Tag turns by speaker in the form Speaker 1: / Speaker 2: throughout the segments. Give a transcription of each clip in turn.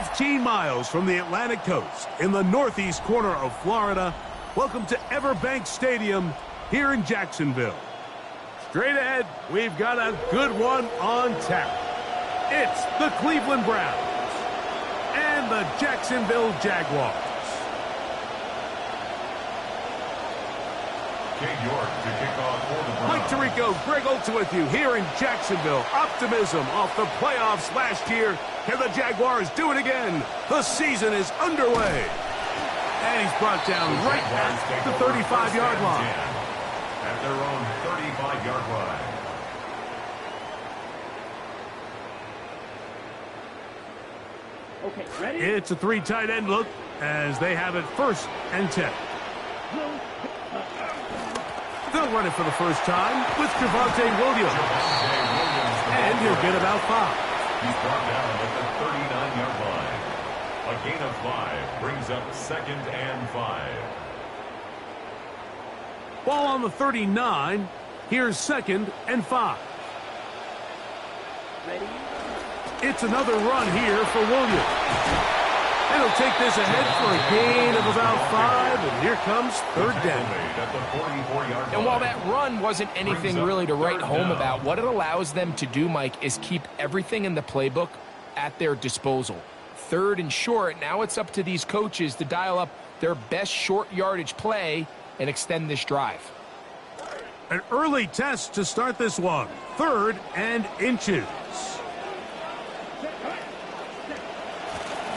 Speaker 1: 15 miles from the Atlantic coast in the northeast corner of Florida, welcome to Everbank Stadium here in Jacksonville. Straight ahead, we've got a good one on tap. It's the Cleveland Browns and the Jacksonville Jaguars. Mike Tirico, Greg Olson with you here in Jacksonville. Optimism off the playoffs last year. Can the Jaguars do it again? The season is underway. And he's brought down right at the 35-yard line.
Speaker 2: At their own 35-yard line.
Speaker 3: Okay, ready?
Speaker 1: It's a three tight end look as they have it 1st and 10. They'll run it for the first time with Javonte Williams. And he'll get about 5.
Speaker 2: He's brought down at the 39-yard line. A gain of 5 brings up 2nd and 5.
Speaker 1: Ball on the 39. Here's 2nd and 5.
Speaker 3: Ready?
Speaker 1: It's another run here for Williams. And he'll take this ahead for a gain of about 5, and here comes 3rd down.
Speaker 4: And while that run wasn't anything really to write home about, what it allows them to do, Mike, is keep everything in the playbook at their disposal. 3rd and short, now it's up to these coaches to dial up their best short yardage play and extend this drive.
Speaker 1: An early test to start this one. 3rd and inches.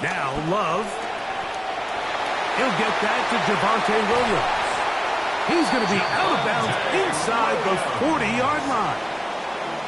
Speaker 1: Now Love. He'll get that to Javonte Williams. He's going to be out of bounds inside the 40-yard line.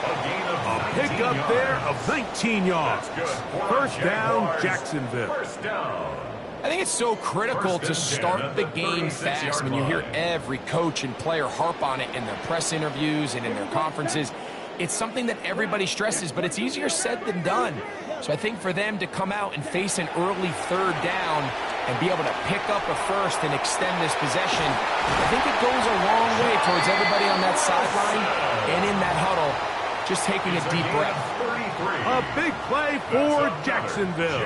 Speaker 1: A pickup there of 19 yards. 1st down, Jacksonville.
Speaker 4: I think it's so critical to start the game fast. I mean, you hear every coach and player harp on it in their press interviews and in their conferences. It's something that everybody stresses, but it's easier said than done. So I think for them to come out and face an early 3rd down and be able to pick up a 1st and extend this possession, I think it goes a long way towards everybody on that sideline and in that huddle just taking a deep breath.
Speaker 1: A big play for Jacksonville.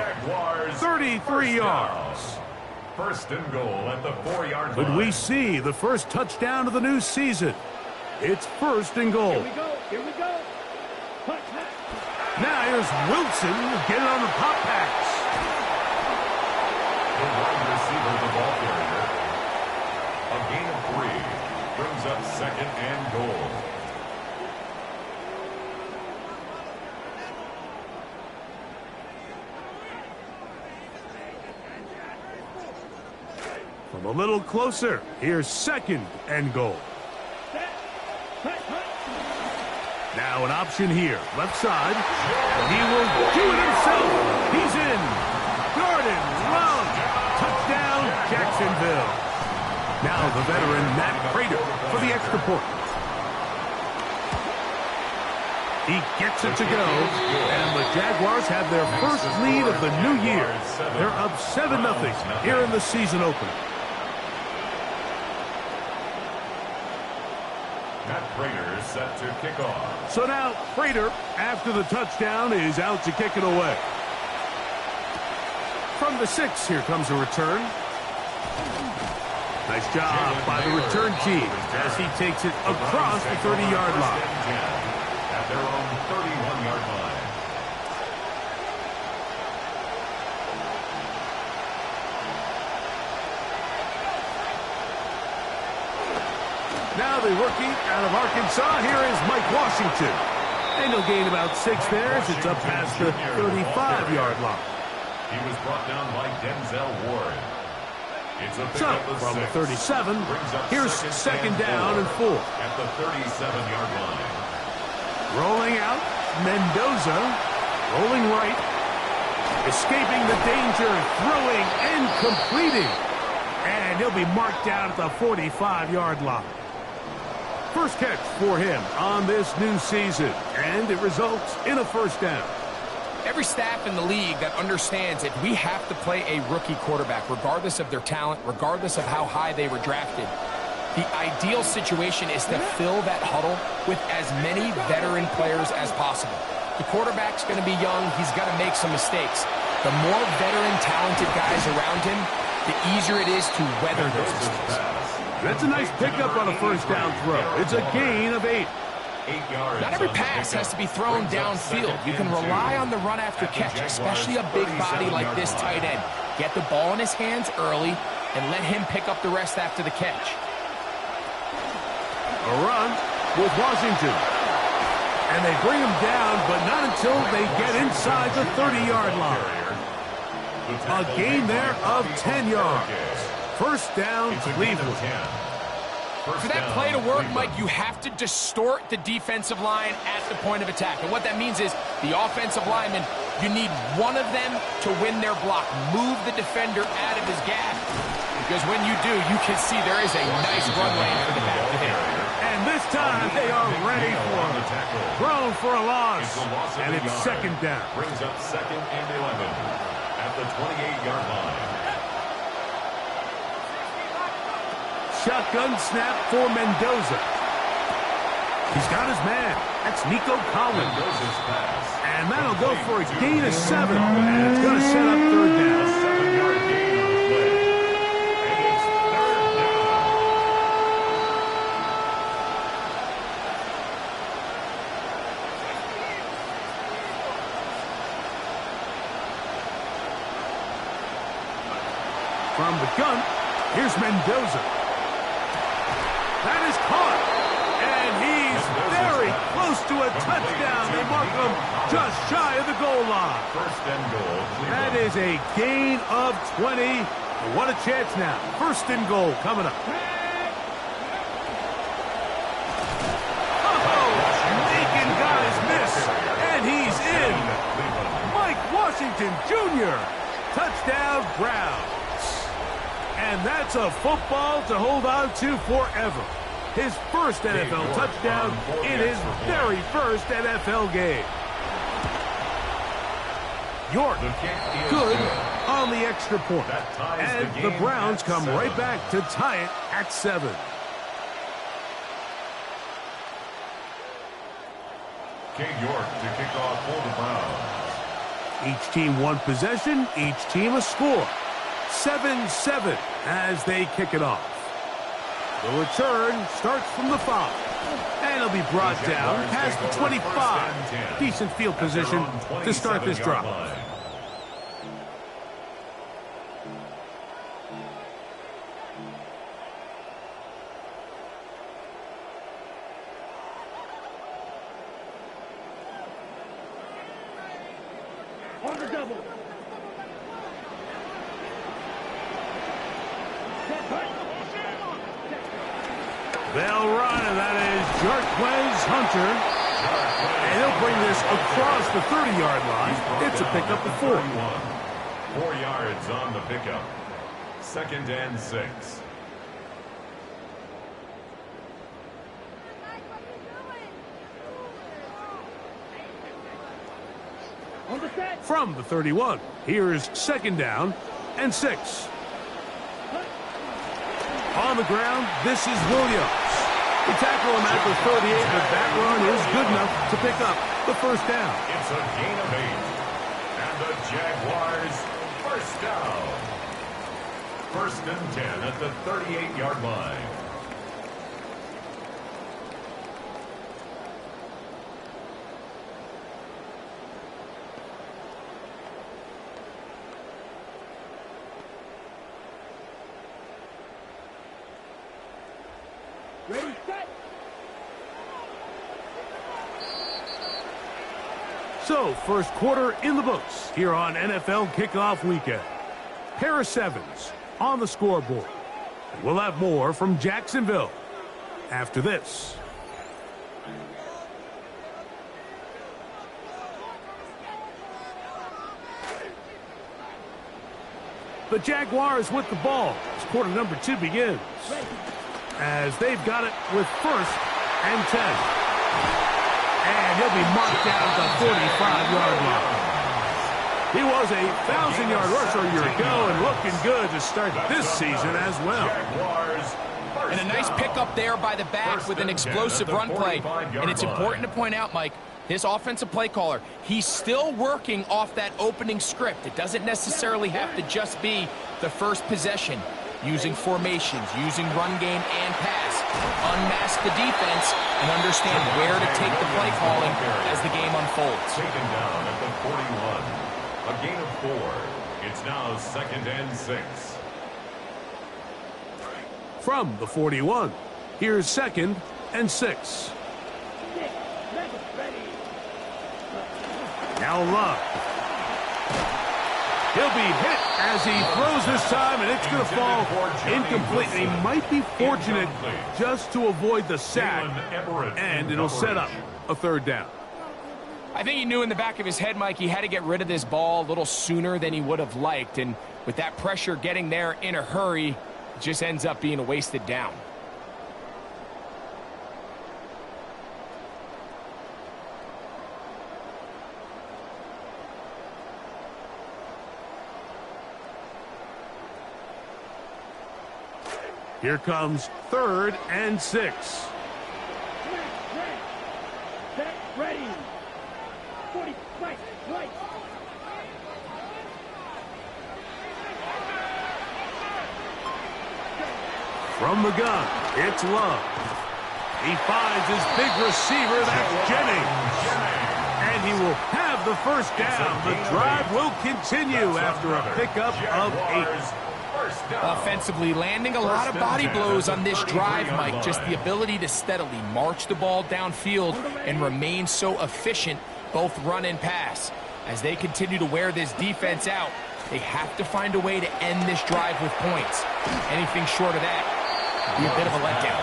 Speaker 1: 33 yards.
Speaker 2: 1st and goal at the 4-yard line.
Speaker 1: Could we see the first touchdown of the new season? It's 1st and goal.
Speaker 3: Here we go. Here we go.
Speaker 1: Now here's Wilson getting on the pop pass.
Speaker 2: The wide receiver, the ball carrier. A gain of 3 brings up 2nd and goal.
Speaker 1: From a little closer, here's 2nd and goal. Now an option here, left side. He will do it himself. He's in. Garden, run. Touchdown, Jacksonville. Now the veteran Matt Prater for the extra point. He gets it to go, and the Jaguars have their first lead of the new year. They're up 7-0 here in the season opener.
Speaker 2: Matt Prater is set to kick off.
Speaker 1: So now Prater, after the touchdown, is out to kick it away. From the 6, here comes a return. Nice job by the return team as he takes it across the 30-yard line.
Speaker 2: At their own 31-yard line.
Speaker 1: Now the rookie out of Arkansas, here is Mike Washington. And he'll gain about 6 there as it's up past the 35-yard line.
Speaker 2: He was brought down by Denzel Ward. It's a
Speaker 1: So, from the 37, here's 2nd down and 4.
Speaker 2: At the 37-yard line.
Speaker 1: Rolling out, Mendoza, rolling right, escaping the danger, throwing and completing. And he'll be marked down at the 45-yard line. First catch for him on this new season, and it results in a 1st down.
Speaker 4: Every staff in the league that understands that we have to play a rookie quarterback, regardless of their talent, regardless of how high they were drafted. The ideal situation is to fill that huddle with as many veteran players as possible. The quarterback's going to be young. He's got to make some mistakes. the more veteran, talented guys around him, the easier it is to weather those mistakes.
Speaker 1: That's a nice pickup on a first down throw. It's a gain of 8.
Speaker 4: Not every pass has to be thrown downfield. You can rely on the run after catch, especially a big body like this tight end. Get the ball in his hands early and let him pick up the rest after the catch.
Speaker 1: A run with Washington. And they bring him down, but not until they get inside the 30-yard line. A gain there of 10 yards. First down, Cleveland.
Speaker 4: For that play to work, Mike, you have to distort the defensive line at the point of attack. And what that means is the offensive lineman, you need one of them to win their block. Move the defender out of his gap. Because when you do, you can see there is a nice run lane for the back to hit.
Speaker 1: And this time they are ready for it. Thrown for a loss. And it's second down.
Speaker 2: Brings up 2nd and 11 at the 28-yard line.
Speaker 1: Shotgun snap for Mendoza. He's got his man. That's Nico Collins. And that'll go for a gain of 7. And it's going to set up third down.
Speaker 2: A 7-yard gain on the play. And it's third down.
Speaker 1: From the gun, here's Mendoza. That is caught. And he's very close to a touchdown. They mark him just shy of the goal line.
Speaker 2: First and goal.
Speaker 1: That is a gain of 20. And what a chance now. First and goal coming up. Oh, making guys miss. And he's in. Mike Washington Jr. Touchdown Browns. And that's a football to hold on to forever. His first NFL touchdown in his very first NFL game. York, good on the extra point. And the Browns come right back to tie it at 7.
Speaker 2: King York to kick off for the Browns.
Speaker 1: Each team one possession, each team a score. 7-7 as they kick it off. The return starts from the 5. And it'll be brought down past the 25. Decent field position to start this drive.
Speaker 3: On the double.
Speaker 1: They'll run, and that is Jarquez Hunter. And he'll bring this across the 30-yard line. It's a pickup of 4.
Speaker 2: 4 yards on the pickup. 2nd and 6.
Speaker 1: From the 31, here's 2nd down and 6. On the ground, this is Williams. We tackle him at the 38, but that run is good enough to pick up the first down.
Speaker 2: It's a gain of 8. And the Jaguars first down. 1st and 10 at the 38-yard line.
Speaker 3: Ready, set.
Speaker 1: So, first quarter in the books here on NFL Kickoff Weekend. Pair of 7s on the scoreboard. We'll have more from Jacksonville after this. The Jaguars with the ball as quarter number 2 begins. As they've got it with 1st and 10. And he'll be marked down at the 45-yard line. He was a 1,000-yard rusher a year ago and looking good to start this season as well.
Speaker 4: And a nice pickup there by the back with an explosive run play. And it's important to point out, Mike, This offensive play caller, he's still working off that opening script. It doesn't necessarily have to just be the first possession. Using formations, using run game and pass. Unmask the defense and understand where to take the play calling as the game unfolds.
Speaker 2: Taken down at the 41. A gain of 4. It's now 2nd and 6.
Speaker 1: From the 41, here's 2nd and 6. Now Love. He'll be hit as he throws this time, and it's going to fall incomplete. He might be fortunate just to avoid the sack, and it'll set up a 3rd down.
Speaker 4: I think he knew in the back of his head, Mike, he had to get rid of this ball a little sooner than he would have liked, and with that pressure getting there in a hurry, it just ends up being a wasted down.
Speaker 1: Here comes 3rd and 6.
Speaker 3: Ready. 40, right.
Speaker 1: From the gun, it's Love. He finds his big receiver, that's Jennings. And he will have the 1st down. The drive will continue after a pickup of 8.
Speaker 4: Offensively, landing a lot of body blows on this drive, Mike. Just the ability to steadily march the ball downfield and remain so efficient, both run and pass. As they continue to wear this defense out, they have to find a way to end this drive with points. Anything short of that would be a bit of a letdown.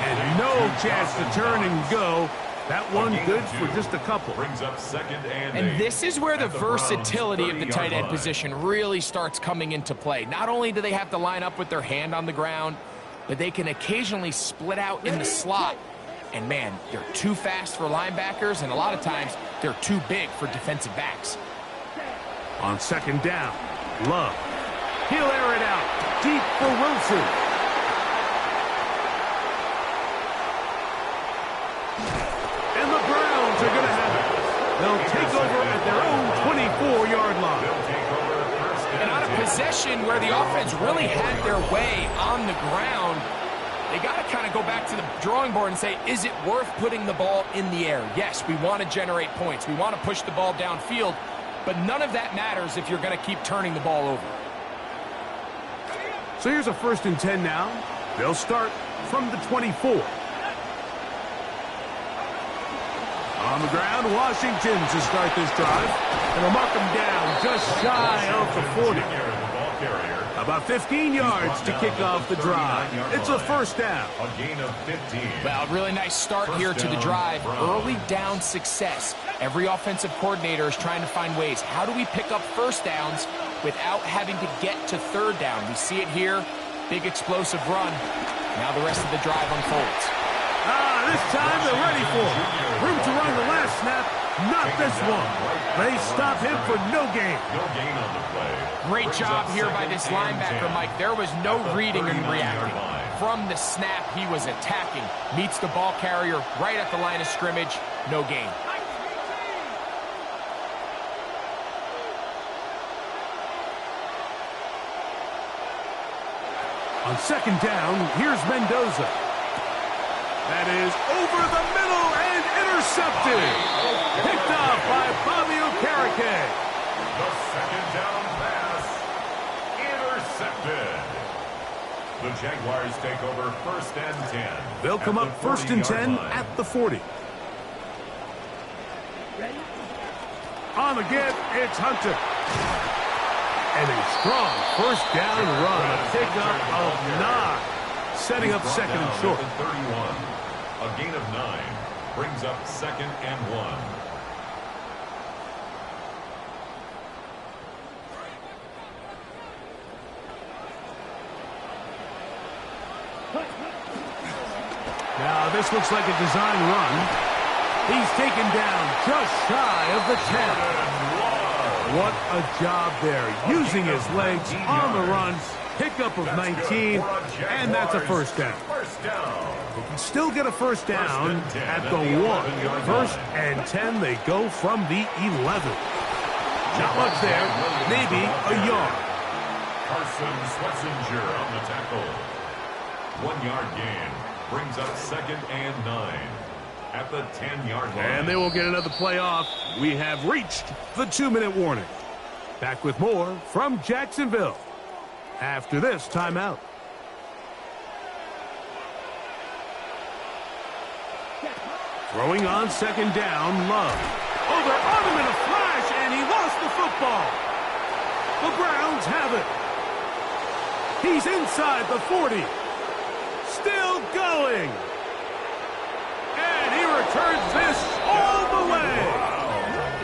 Speaker 1: And no chance to turn and go. That one good for just a couple.
Speaker 2: Brings up 2nd and 8.
Speaker 4: And this is where the versatility of the tight end position really starts coming into play. Not only do they have to line up with their hand on the ground, but they can occasionally split out in the slot. And man, they're too fast for linebackers, and a lot of times they're too big for defensive backs.
Speaker 1: On 2nd down, Love. He'll air it out deep for Wilson. They're going to have it. They'll take over at their own 24-yard line.
Speaker 4: And on a possession where the offense really had their way on the ground, they got to kind of go back to the drawing board and say, is it worth putting the ball in the air? Yes, we want to generate points. We want to push the ball downfield, but none of that matters if you're going to keep turning the ball over.
Speaker 1: So here's a 1st and 10 now. They'll start from the 24. On the ground, Washington to start this drive. And they'll mark them down just shy of the 40. About 15 yards to kick off the drive. It's a 1st down.
Speaker 2: A gain of 15.
Speaker 4: Well, really nice start here to the drive. Early down success. Every offensive coordinator is trying to find ways. How do we pick up 1st downs without having to get to 3rd down? We see it here. Big explosive run. Now the rest of the drive unfolds.
Speaker 1: This time they're ready for it. Room to run the last snap. Not this one. They stop him for no gain.
Speaker 2: No gain on the play.
Speaker 4: Great job here by this linebacker, Mike. There was no reading and reacting. From the snap, he was attacking. Meets the ball carrier right at the line of scrimmage. No gain.
Speaker 1: On 2nd down, here's Mendoza. That is over the middle and intercepted. Picked off by Bobby Okereke.
Speaker 2: The 2nd down pass. Intercepted. The Jaguars take over 1st and 10.
Speaker 1: They'll come up 1st and 10 at the 40. On again, it's Hunter. And a strong 1st down run. A pickup of 9. Setting up 2nd and short.
Speaker 2: 31. A gain of 9 brings up 2nd and 1.
Speaker 1: Now this looks like a design run. He's taken down just shy of the 10. What a job there, using his legs on the run Pickup of 19, and that's a first down. They can still get a first down at the 1. First and 10, they go from the 11. Not much there, maybe a yard.
Speaker 2: Carson Swessinger on the tackle. 1 yard gain brings up 2nd and 9 at the 10-yard line.
Speaker 1: And they will get another play off. We have reached the 2-minute warning. Back with more from Jacksonville after this timeout. Throwing on 2nd down, Love. Oh, they're on him in a flash, and he lost the football. The Browns have it. He's inside the 40. Still going. And he returns this all the way.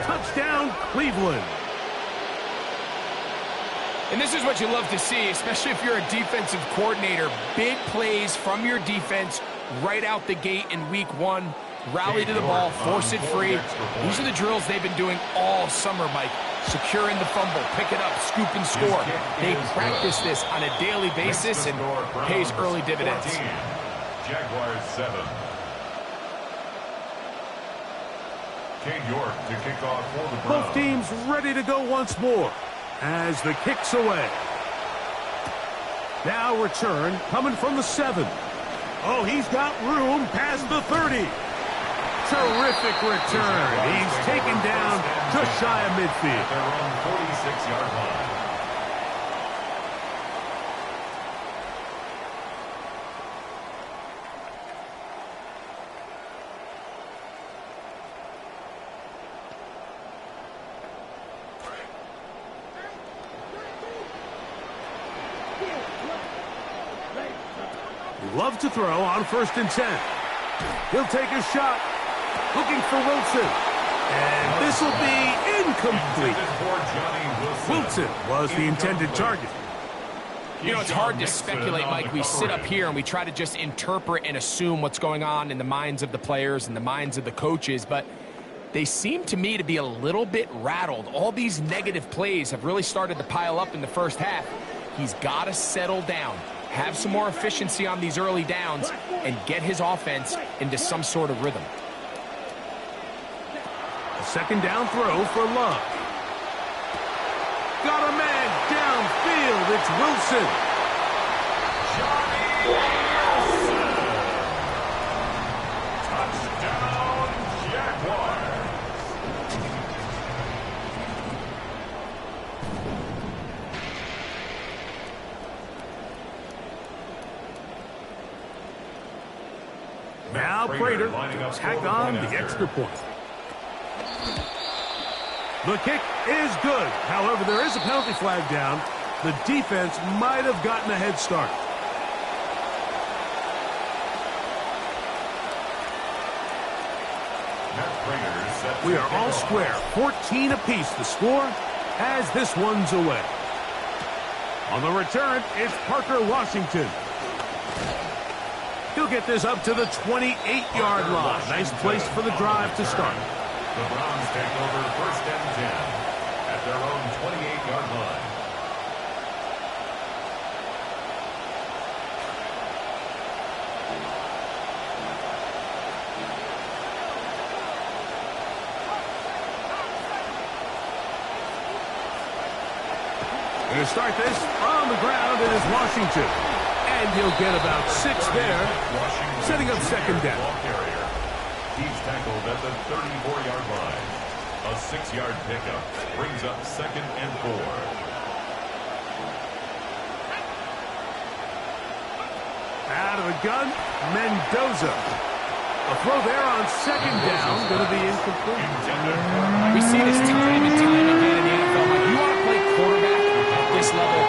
Speaker 1: Touchdown, Cleveland.
Speaker 4: And this is what you love to see, especially if you're a defensive coordinator. Big plays from your defense right out the gate in week 1. Rally to the ball, force it free. These are the drills they've been doing all summer, Mike. Securing the fumble, pick it up, scoop and score. They practice this on a daily basis and pays early dividends.
Speaker 2: 14, Jaguars 7. Cade York to kick off for the Browns.
Speaker 1: Both teams ready to go once more as the kick's away. Now return coming from the 7. Oh, he's got room past the 30. Terrific return. He's taken down just shy of midfield.
Speaker 2: At their own 46-yard line.
Speaker 1: Love to throw on 1st and 10. He'll take a shot. Looking for Wilson. And this will be incomplete. Wilson was the intended target.
Speaker 4: You know, it's hard to speculate, Mike. We sit up here and we try to just interpret and assume what's going on in the minds of the players and the minds of the coaches, but they seem to me to be a little bit rattled. All these negative plays have really started to pile up in the first half. He's got to settle down, have some more efficiency on these early downs, and get his offense into some sort of rhythm.
Speaker 1: A 2nd down throw for Love. Got a man downfield. It's Wilson.
Speaker 2: Touchdown, Jaguars.
Speaker 1: Now Prater to tack on the extra point. The kick is good. However, there is a penalty flag down. The defense might have gotten a head start. We are all square. 14 apiece the score as this one's away. On the return, it's Parker Washington. He'll get this up to the 28-yard line. Nice place for the drive to start.
Speaker 2: The Browns take over 1st and 10 at their own 28-yard line.
Speaker 1: Going to start this on the ground, it is Washington. And he'll get about 6 there, setting up 2nd down.
Speaker 2: He's tackled at the 34-yard line. A 6-yard pickup brings up 2nd and 4.
Speaker 1: Out of the gun, Mendoza. A throw there on 2nd down, going to be incomplete.
Speaker 4: We see this time and time again in the NFL. Like, you want to play quarterback at this level,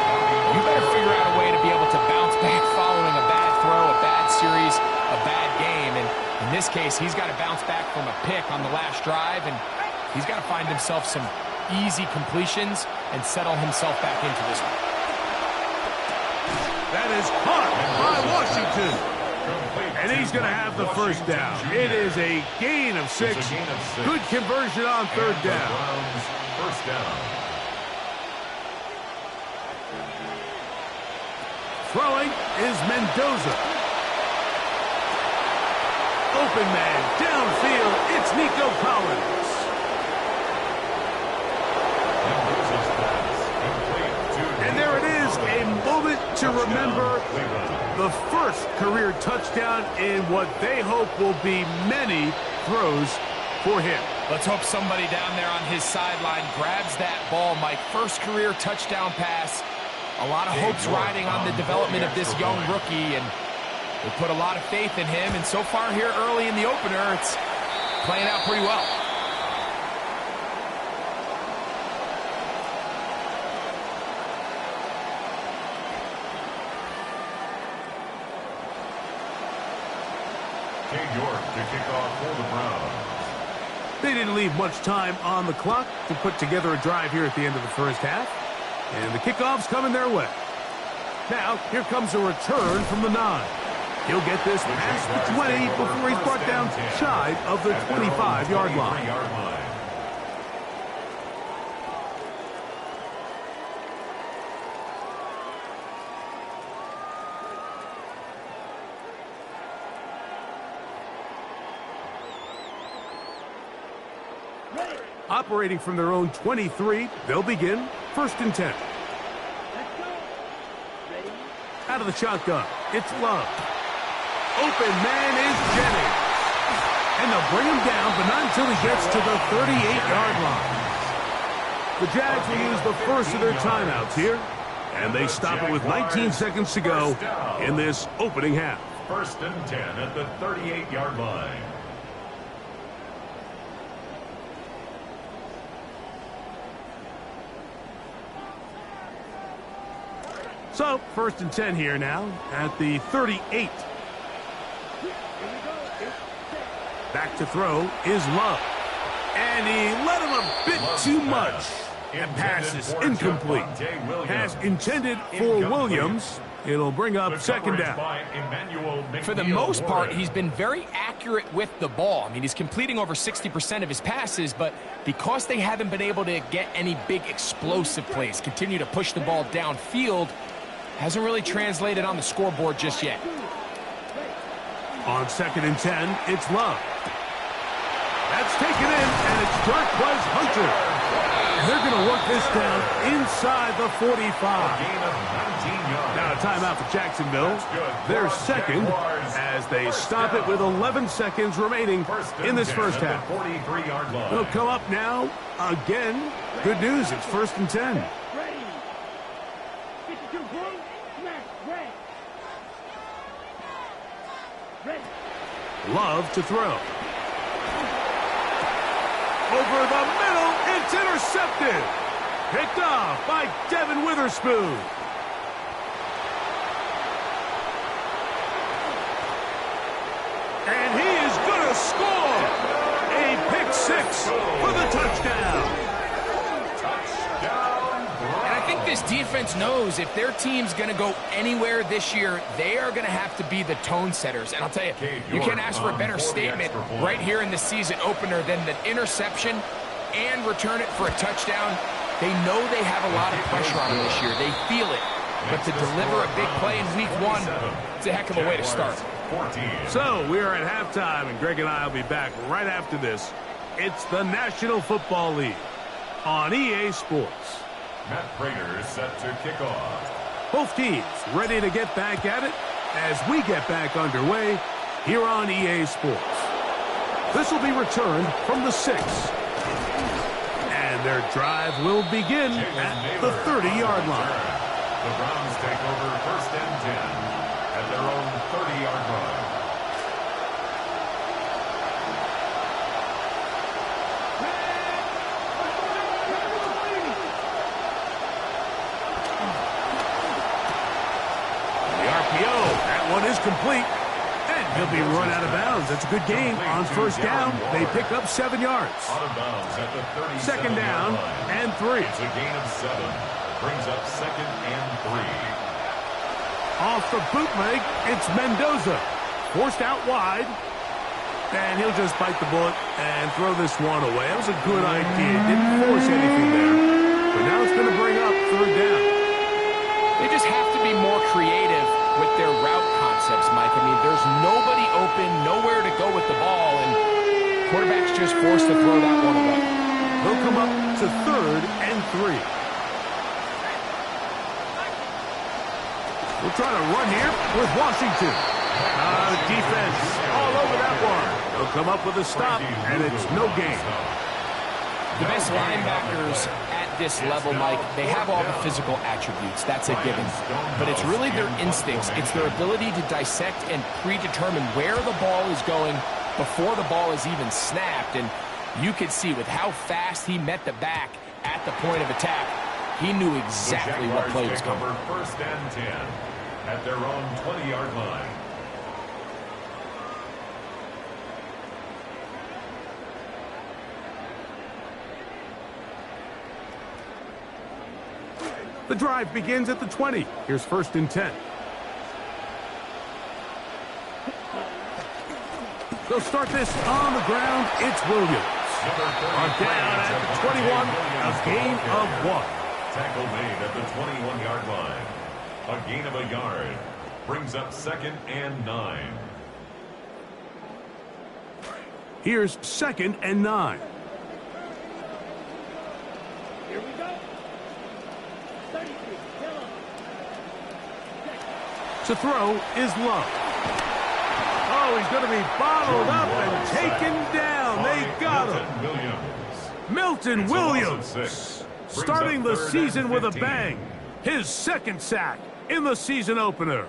Speaker 4: you better figure out a way to be able to bounce back following a bad throw, a bad series, a bad game. And in this case, he's got to bounce back from a pick on the last drive, and he's got to find himself some easy completions and settle himself back into this one.
Speaker 1: That is caught by Washington. And he's going to have the first down. It is a gain of 6. Good conversion on 3rd down.
Speaker 2: First down.
Speaker 1: Throwing is Mendoza. Open man downfield. It's Nico Collins. And there it is, a moment to remember. The first career touchdown in what they hope will be many throws for him.
Speaker 4: Let's hope somebody down there on his sideline grabs that ball, Mike. First career touchdown pass. A lot of hopes riding on the development of this young rookie, and we put a lot of faith in him. And so far here early in the opener, it's playing out pretty well.
Speaker 2: York to kick off for the Browns.
Speaker 1: They didn't leave much time on the clock to put together a drive here at the end of the first half. And the kickoff's coming their way. Now, here comes a return from the 9. He'll get this past the 20 before he's brought down shy of the 25-yard line. Operating from their own 23, they'll begin 1st and 10. Out of the shotgun, it's Love. Open man is Jennings. And they'll bring him down, but not until he gets to the 38-yard line. The Jags will use the first of their timeouts here, and they stop it with 19 seconds to go in this opening half.
Speaker 2: 1st and 10 at the 38-yard line.
Speaker 1: So, 1st and 10 here now at the 38. Back to throw is Love. And he let him a bit too much. And pass is incomplete. Pass intended for Williams. It'll bring up 2nd down.
Speaker 4: For the most part, he's been very accurate with the ball. I mean, he's completing over 60% of his passes, but because they haven't been able to get any big explosive plays, continue to push the ball downfield, hasn't really translated on the scoreboard just yet.
Speaker 1: On 2nd and 10, it's Love. That's taken in, and it's Darquez Hunter. And they're going to work this down inside the 45. Now a timeout for Jacksonville. Their second as they stop it with 11 seconds remaining in this first half. They'll come up now again. Good news, it's 1st and 10. Love to throw. Over the middle, it's intercepted. Picked off by Devin Witherspoon. And he is going to score. A pick 6 for the touchdown.
Speaker 4: I think this defense knows if their team's going to go anywhere this year, they are going to have to be the tone setters. And I'll tell you, you can't ask for a better statement right here in the season opener than the interception and return it for a touchdown. They know they have a lot of pressure on them this year. They feel it. But to deliver a big play in week 1, it's a heck of a way to start.
Speaker 1: So we are at halftime, and Greg and I will be back right after this. It's the National Football League on EA Sports.
Speaker 2: Matt Prater is set to kick off.
Speaker 1: Both teams ready to get back at it as we get back underway here on EA Sports. This will be returned from the 6. And their drive will begin at the 30-yard line.
Speaker 2: The Browns take over 1st and 10 at their own 30-yard line.
Speaker 1: One is complete, and he'll be run out of bounds. That's a good gain on 1st down. They pick up 7 yards.
Speaker 2: Out of bounds at the
Speaker 1: 2nd down and 3.
Speaker 2: It's a gain of 7. Brings up 2nd and 3.
Speaker 1: Off the bootleg, it's Mendoza. Forced out wide, and he'll just bite the bullet and throw this one away. That was a good idea. Didn't force anything there, but now it's going to bring up 3rd down.
Speaker 4: They just have to be more creative with their route concepts, Mike. I mean, there's nobody open, nowhere to go with the ball, and quarterback's just forced to throw that one away.
Speaker 1: They'll come up to 3rd and 3. We'll try to run here with Washington. Defense all over that one. They'll come up with a stop, and it's no gain.
Speaker 4: The best linebackers at this level, Mike, they have all the physical attributes. That's a given. But it's really their instincts. It's their ability to dissect and predetermine where the ball is going before the ball is even snapped. And you could see with how fast he met the back at the point of attack, he knew exactly what play was coming.
Speaker 2: 1st and 10 at their own 20-yard line.
Speaker 1: The drive begins at the 20. Here's 1st and 10. They'll start this on the ground. It's Williams. On down at the 21, a gain of 1.
Speaker 2: Tackle made at the 21-yard line. A gain of a yard. Brings up 2nd and 9.
Speaker 1: Here's 2nd and 9.
Speaker 3: Here we go. 33. Kill him.
Speaker 1: To throw is Love. Oh, he's going to be bottled up and taken down. They got him. Milton Williams. Starting the season with a bang. His 2nd sack in the season opener.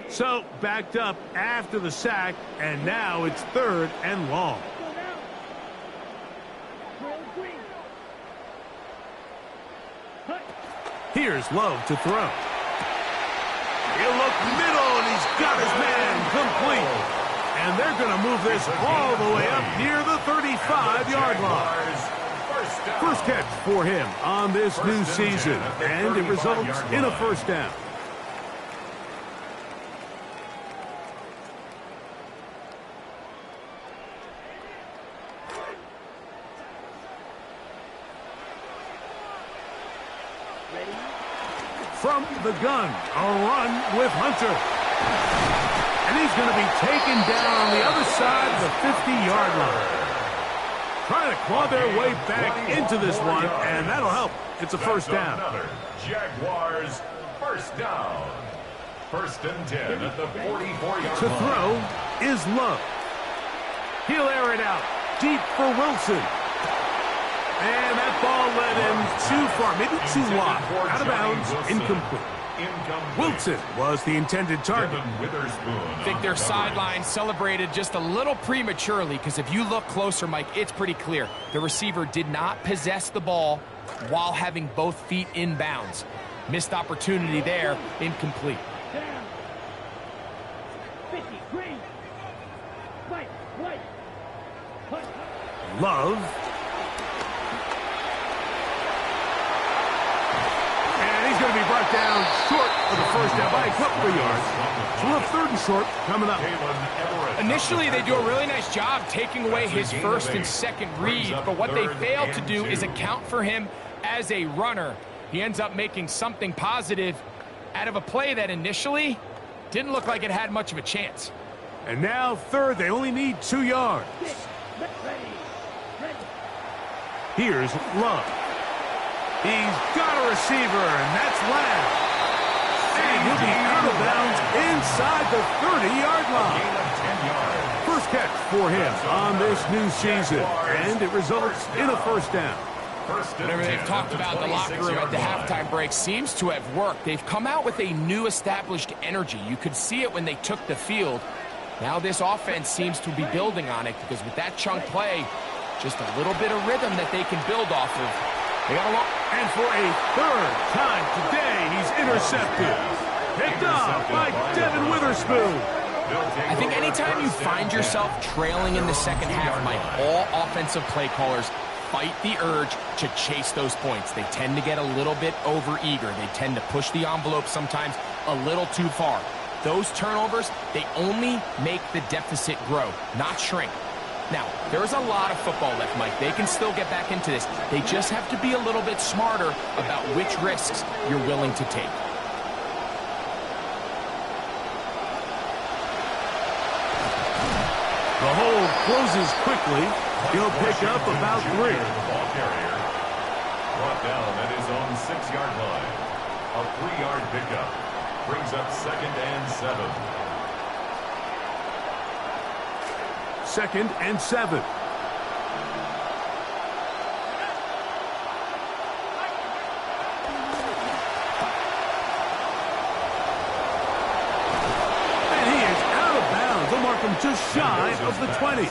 Speaker 1: So, backed up after the sack, and now it's 3rd and long. Here's Love to throw. He'll look middle, and he's got his man complete. And they're going to move this all the way up near the 35-yard line. First catch for him on this new season, and it results in a 1st down. From the gun, a run with Hunter. And he's going to be taken down on the other side of the 50-yard line. Trying to claw their way back into this one, and that'll help. It's a 1st down.
Speaker 2: Jaguars 1st down. 1st and 10 at the 44-yard line.
Speaker 1: To throw is Love. He'll air it out deep for Wilson. And that ball led him too far, maybe too wide. Out of bounds, incomplete. Wilson was the intended target.
Speaker 4: I think their sideline celebrated just a little prematurely, because if you look closer, Mike, it's pretty clear. The receiver did not possess the ball while having both feet in bounds. Missed opportunity there, incomplete.
Speaker 3: Down. 50. Green. White. Punt.
Speaker 1: Love. Going to be brought down short of the 1st down by a couple of yards. So we'll have 3rd and short coming up.
Speaker 4: Initially, they do a really nice job taking away his 1st and 2nd read, but what they fail to do is account for him as a runner. He ends up making something positive out of a play that initially didn't look like it had much of a chance.
Speaker 1: And now 3rd, they only need 2 yards. Here's Love. He's got a receiver, and that's Lamb. And he'll be out of bounds inside the 30-yard line. First catch for him on this new season, and it results in a 1st down.
Speaker 4: Whatever they've talked about the locker room at the halftime break seems to have worked. They've come out with a new established energy. You could see it when they took the field. Now this offense seems to be building on it, because with that chunk play, just a little bit of rhythm that they can build off of. They got a long,
Speaker 1: and for a 3rd time today, he's intercepted. Picked off by Devin Witherspoon.
Speaker 4: I think anytime you find yourself trailing in the 2nd half, Mike, all offensive play callers fight the urge to chase those points. They tend to get a little bit overeager. They tend to push the envelope sometimes a little too far. Those turnovers, they only make the deficit grow, not shrink. Now, there's a lot of football left, Mike. They can still get back into this. They just have to be a little bit smarter about which risks you're willing to take.
Speaker 1: The hold closes quickly. He'll pick up about 3.
Speaker 2: Ball carrier brought down at his own 6-yard line. A 3-yard pickup brings up 2nd and 7.
Speaker 1: 2nd and 7. Just shy of the 20.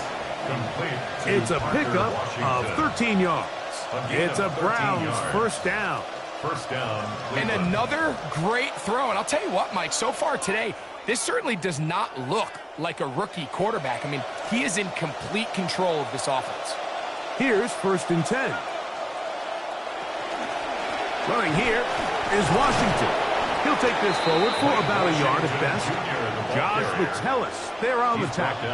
Speaker 1: It's a pickup of 13 yards. It's a Browns first down.
Speaker 2: First down.
Speaker 4: And another great throw. And I'll tell you what, Mike, so far today, this certainly does not look like a rookie quarterback. I mean, he is in complete control of this offense.
Speaker 1: Here's 1st and 10. Running here is Washington. He'll take this forward for about a yard at best. Josh Metellus, they're on the tackle.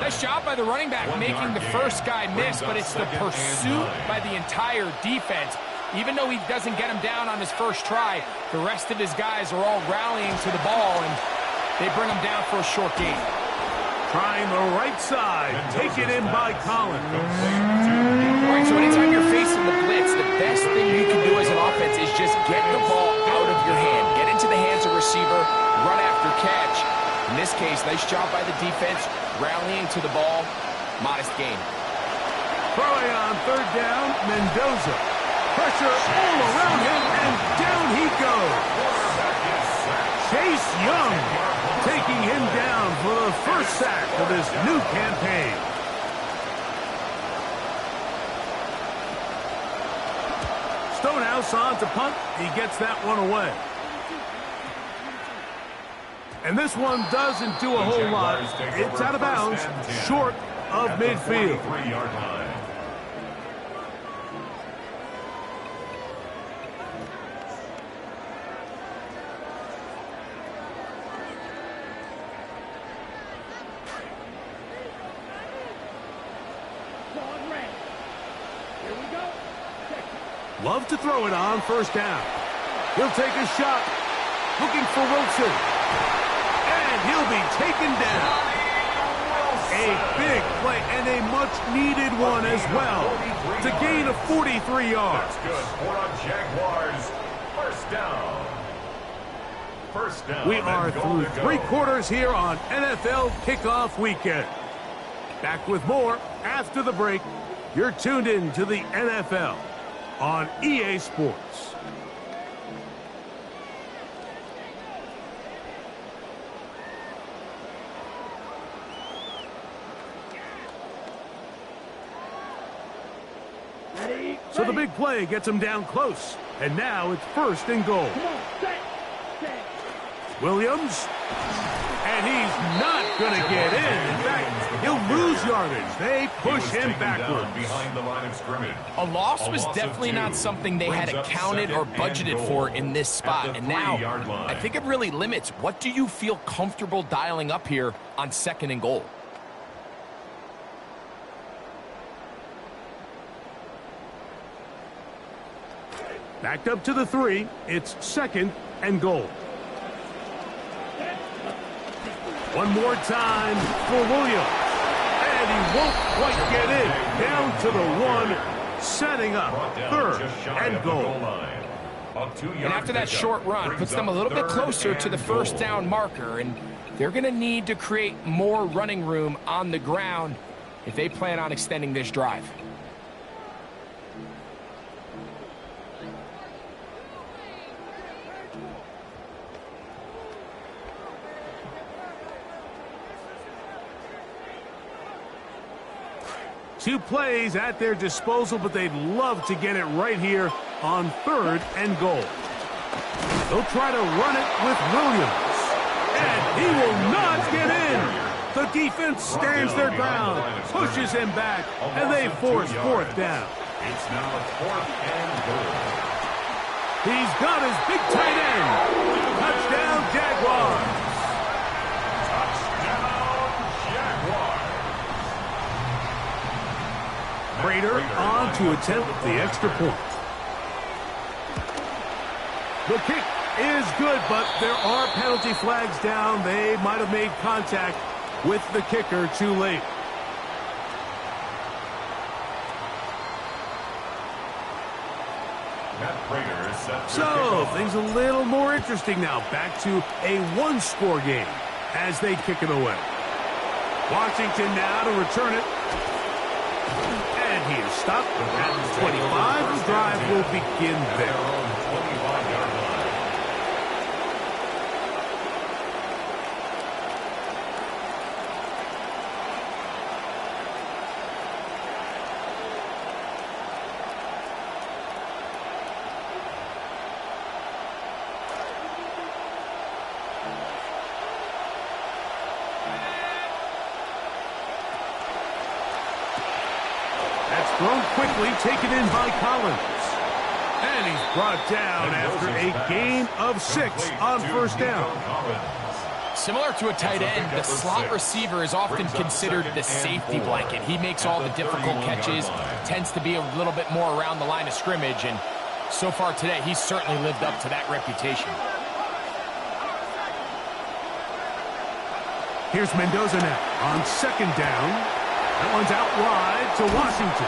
Speaker 4: Nice job by the running back making the first guy miss, but it's the pursuit by the entire defense. Even though he doesn't get him down on his first try, the rest of his guys are all rallying to the ball, and they bring him down for a short gain.
Speaker 1: Trying the right side. Take it in by Collins.
Speaker 4: All right, so anytime you're facing the blitz, the best thing you can do as an offense is just get the ball out of your hand. Get into the hands of receiver, run after catch. In this case, nice job by the defense, rallying to the ball. Modest gain.
Speaker 1: Throwing on 3rd down, Mendoza. Pressure all around him, and down he goes. Chase Young taking him down for the first sack of this new campaign. Stonehouse on to punt. He gets that one away. And this one doesn't do a whole lot. It's out of bounds, short of midfield.
Speaker 2: 43-yard line.
Speaker 1: Love to throw it on 1st down. He'll take a shot. Looking for Wilson. And he'll be taken down. A big play and a much-needed one as well to gain a 43 yards.
Speaker 2: That's good for the Jaguars. First down. First down.
Speaker 1: We are through 3 quarters here on NFL Kickoff Weekend. Back with more after the break. You're tuned in to the NFL on EA Sports. So the big play gets him down close. And now it's 1st and goal. Williams. And he's not going to get in. In fact, he'll lose yardage. They push him backwards.
Speaker 2: Behind the line of scrimmage.
Speaker 4: A loss was definitely not something they had accounted or budgeted for in this spot. And now, I think it really limits. What do you feel comfortable dialing up here on 2nd and goal?
Speaker 1: Backed up to the 3. It's 2nd and goal. One more time for Williams. And he won't quite get in. Down to the 1, setting up 3rd and goal.
Speaker 4: And after that short run, puts them a little bit closer to the first down marker. And they're going to need to create more running room on the ground if they plan on extending this drive.
Speaker 1: Two plays at their disposal, but they'd love to get it right here on 3rd and goal. They'll try to run it with Williams. And he will not get in. The defense stands their ground, pushes him back, and they force 4th down.
Speaker 2: It's now 4th and goal.
Speaker 1: He's got his big tight end. Touchdown, Jaguars.
Speaker 2: Touchdown, Jaguars.
Speaker 1: Prater on to attempt the extra point. The kick is good, but there are penalty flags down. They might have made contact with the kicker too late. So, things a little more interesting now. Back to a one-score game as they kick it away. Washington now to return it. And he is stopped at 25. The drive will begin there. Thrown quickly, taken in by Collins. And he's brought down after a gain of 6 on first down.
Speaker 4: Similar to a tight end, the slot receiver is often considered the safety blanket. He makes all the difficult catches, tends to be a little bit more around the line of scrimmage, and so far today, he's certainly lived up to that reputation.
Speaker 1: Here's Mendoza now on second down. That one's out wide to Washington.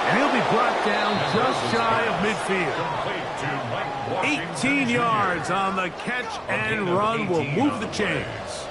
Speaker 1: And he'll be brought down just shy of midfield. 18 yards on the catch and run will move the chains.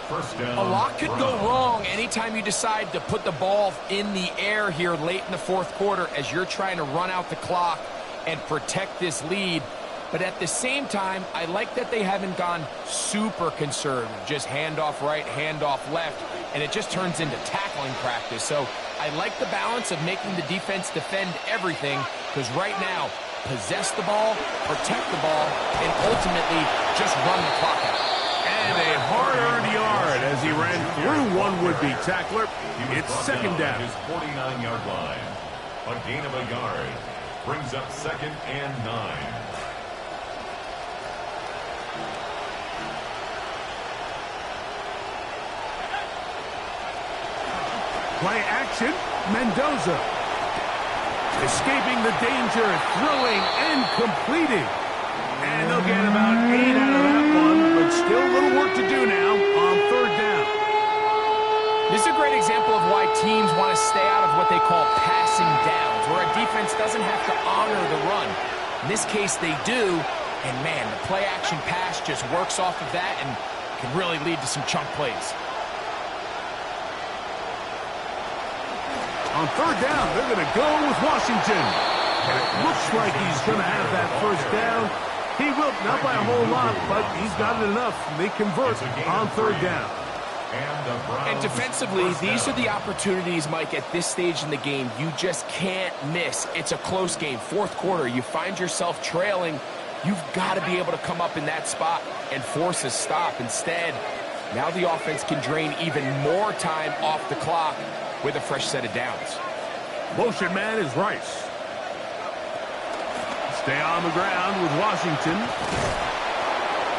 Speaker 4: A lot could go wrong anytime you decide to put the ball in the air here late in the fourth quarter as you're trying to run out the clock and protect this lead. But at the same time, I like that they haven't gone super conservative, just handoff right, handoff left, and it just turns into tackling practice. So I like the balance of making the defense defend everything, because right now, possess the ball, protect the ball, and ultimately just run the clock out.
Speaker 1: And a hard-earned yard as he ran through one would-be tackler. It's second down.
Speaker 2: His 49-yard line. A gain of a yard brings up 2nd and 9.
Speaker 1: Play action, Mendoza. Escaping the danger, throwing and completing. And they'll get about 8 out of that one, but still a little work to do now on third down.
Speaker 4: This is a great example of why teams want to stay out of what they call passing downs, where a defense doesn't have to honor the run. In this case, they do, and man, the play action pass just works off of that and can really lead to some chunk plays.
Speaker 1: On third down, they're going to go with Washington. And it looks like he's going to have that first down. He will, not by a whole lot, but he's got it enough. They convert on third down.
Speaker 4: And defensively, these are the opportunities, Mike, at this stage in the game you just can't miss. It's a close game. Fourth quarter, you find yourself trailing. You've got to be able to come up in that spot and force a stop. Instead, now the offense can drain even more time off the clock with a fresh set of downs.
Speaker 1: Motion man is Rice. Stay on the ground with Washington.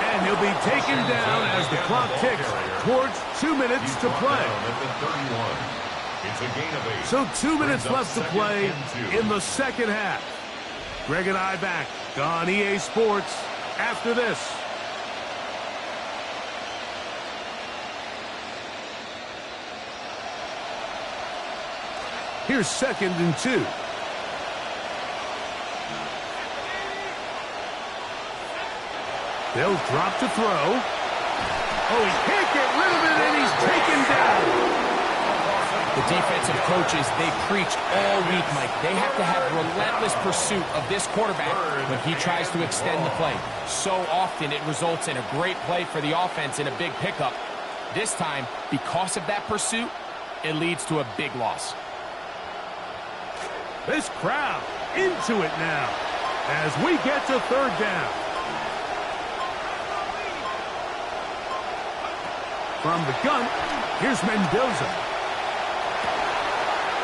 Speaker 1: And he'll be taken down as the clock ticks towards 2 minutes to play. So 2 minutes left to play in the second half. Greg and I back on EA Sports after this. Here's 2nd and 2. They'll drop to throw. Oh, he can't get rid of it, and he's taken down.
Speaker 4: The defensive coaches, they preach all week, Mike. They have to have relentless pursuit of this quarterback when he tries to extend the play. So often it results in a great play for the offense and a big pickup. This time, because of that pursuit, it leads to a big loss.
Speaker 1: This crowd into it now as we get to third down. From the gun, here's Mendoza.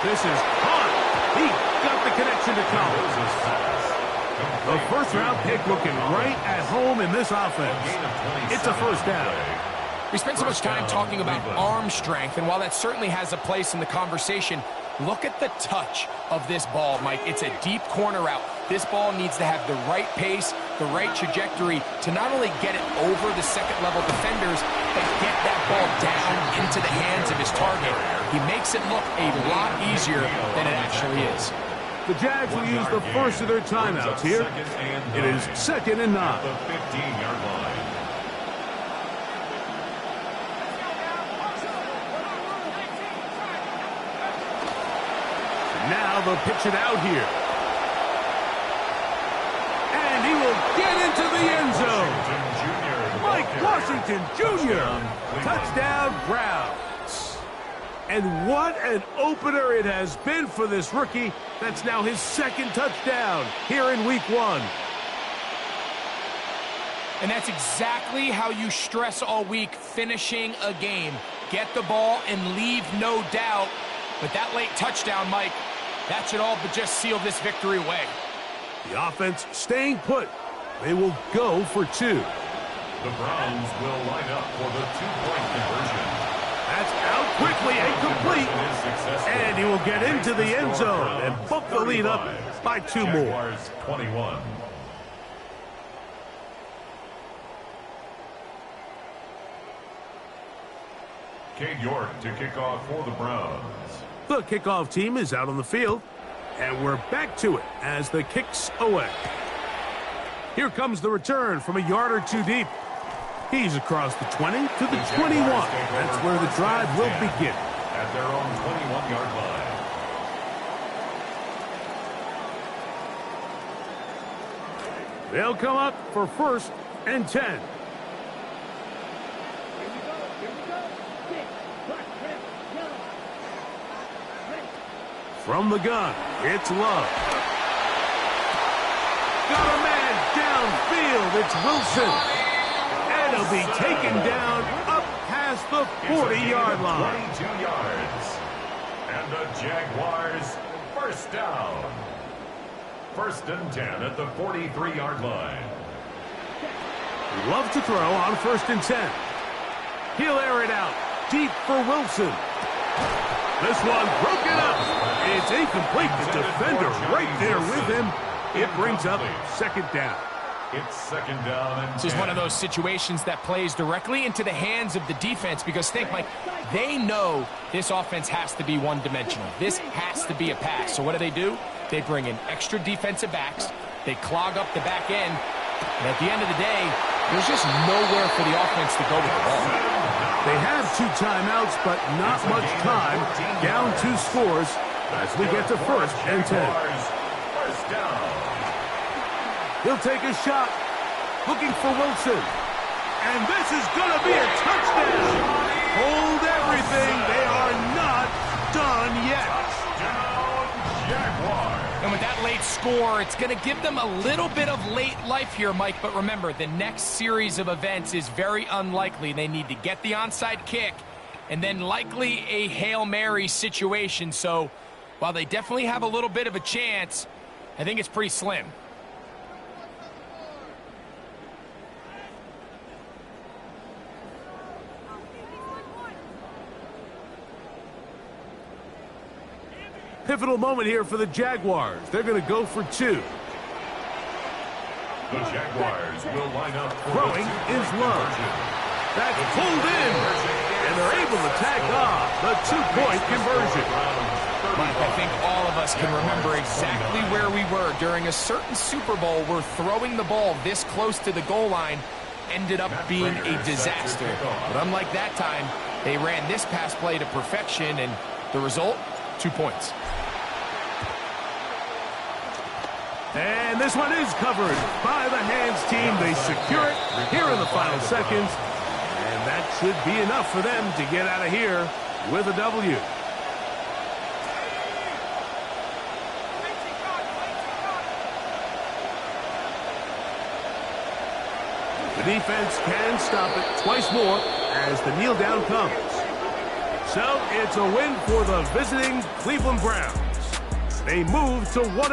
Speaker 1: This is hot. He got the connection to Collins. The first-round pick looking right at home in this offense. It's a first down.
Speaker 4: We spent so much time talking about arm strength, and while that certainly has a place in the conversation, Look at the touch of this ball, Mike. It's a deep corner route. This ball needs to have the right pace, the right trajectory to not only get it over the second-level defenders, but get that ball down into the hands of his target. He makes it look a lot easier than it actually is.
Speaker 1: The Jags will use the first of their timeouts here. It is 2nd and 9.
Speaker 2: The 15-yard line.
Speaker 1: Now they'll pitch it out here. And he will get into the end zone. Mike Washington Jr. Touchdown Browns. And what an opener it has been for this rookie. That's now his 2nd touchdown here in week 1.
Speaker 4: And that's exactly how you stress all week, finishing a game. Get the ball and leave no doubt. But that late touchdown, Mike, that should all but just seal this victory away.
Speaker 1: The offense staying put. They will go for 2.
Speaker 2: The Browns will line up for the 2-point conversion.
Speaker 1: That's out quickly and complete. And he will get into the end zone and bump the lead up by 2 more.
Speaker 2: Jaguars 21. Cade York to kick off for the Browns.
Speaker 1: The kickoff team is out on the field, and we're back to it as the kicks away. Here comes the return from a yard or 2 deep. He's across the 20 to the 21. That's where the drive will begin.
Speaker 2: At their own 21-yard line.
Speaker 1: They'll come up for 1st and 10. From the gun, it's Love. Got a man downfield. It's Wilson. And he'll be taken down up past the 40-yard line.
Speaker 2: 22 yards. And the Jaguars first down. 1st and 10 at the 43-yard line.
Speaker 1: Love to throw on 1st and 10. He'll air it out deep for Wilson. This one broken up. It's incomplete. The defender right there with him. It brings up 2nd down.
Speaker 2: It's 2nd down and 10.
Speaker 4: This is one of those situations that plays directly into the hands of the defense because think, Mike, they know this offense has to be one-dimensional. This has to be a pass. So what do? They bring in extra defensive backs. They clog up the back end. And at the end of the day, there's just nowhere for the offense to go with the ball.
Speaker 1: They have 2 timeouts, but not much time. Down 2 scores as we get to 1st and 10.
Speaker 2: First down.
Speaker 1: He'll take a shot, looking for Wilson. And this is going to be a touchdown. Hold everything. They are not done yet.
Speaker 2: Touchdown, Jaguars.
Speaker 4: And with that late score, it's going to give them a little bit of late life here, Mike. But remember, the next series of events is very unlikely. They need to get the onside kick and then likely a Hail Mary situation. So while they definitely have a little bit of a chance, I think it's pretty slim.
Speaker 1: Pivotal moment here for the Jaguars. They're going to go for 2.
Speaker 2: The Jaguars will line up for
Speaker 1: Throwing is Love. That's pulled in, and they're able to tag off the 2-point conversion.
Speaker 4: Mike, I think all of us can remember exactly where we were during a certain Super Bowl where throwing the ball this close to the goal line ended up being a disaster. But unlike that time, they ran this pass play to perfection, and the result, 2 points.
Speaker 1: And this one is covered by the hands team. They secure it here in the final seconds. And that should be enough for them to get out of here with a W. The defense can stop it twice more as the kneel down comes. So it's a win for the visiting Cleveland Browns. They move to 1.